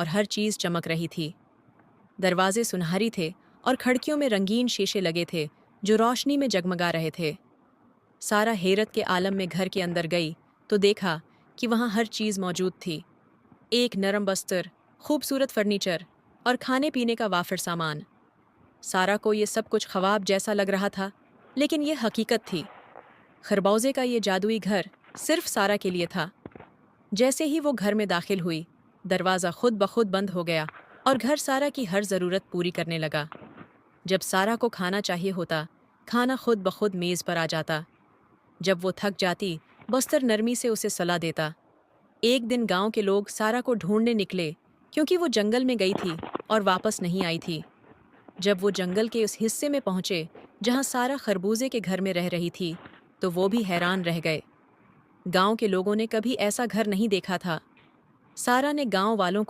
اور ہر چیز چمک رہی تھی۔ دروازے سنہری تھے اور کھڑکیوں میں رنگین شیشے لگے تھے جو روشنی میں جگمگا رہے تھے۔ سارا حیرت کے عالم میں گھر کے اندر گئی تو دیکھا کہ وہاں ہر چیز موجود تھی، ایک نرم بستر، خوبصورت فرنیچر اور کھانے پینے کا وافر سامان۔ سارا کو یہ سب کچھ خواب جیسا لگ رہا تھا، لیکن یہ حقیقت تھی۔ خربوزے کا یہ جادوئی گھر صرف سارا کے لیے تھا۔ جیسے ہی وہ گھر میں داخل ہوئی، دروازہ خود بخود بند ہو گیا اور گھر سارا کی ہر ضرورت پوری کرنے لگا۔ جب سارا کو کھانا چاہیے ہوتا، کھانا خود بخود میز پر آ جاتا۔ جب وہ تھک جاتی، بستر نرمی سے اسے صلاح دیتا۔ ایک دن گاؤں کے لوگ سارا کو ڈھونڈنے نکلے کیونکہ وہ جنگل میں گئی تھی اور واپس نہیں آئی تھی۔ جب وہ جنگل کے اس حصے میں پہنچے جہاں سارا خربوزے کے گھر میں رہ رہی تھی تو وہ بھی حیران رہ گئے۔ گاؤں کے لوگوں نے کبھی ایسا گھر نہیں دیکھا تھا۔ سارا نے گاؤں والوں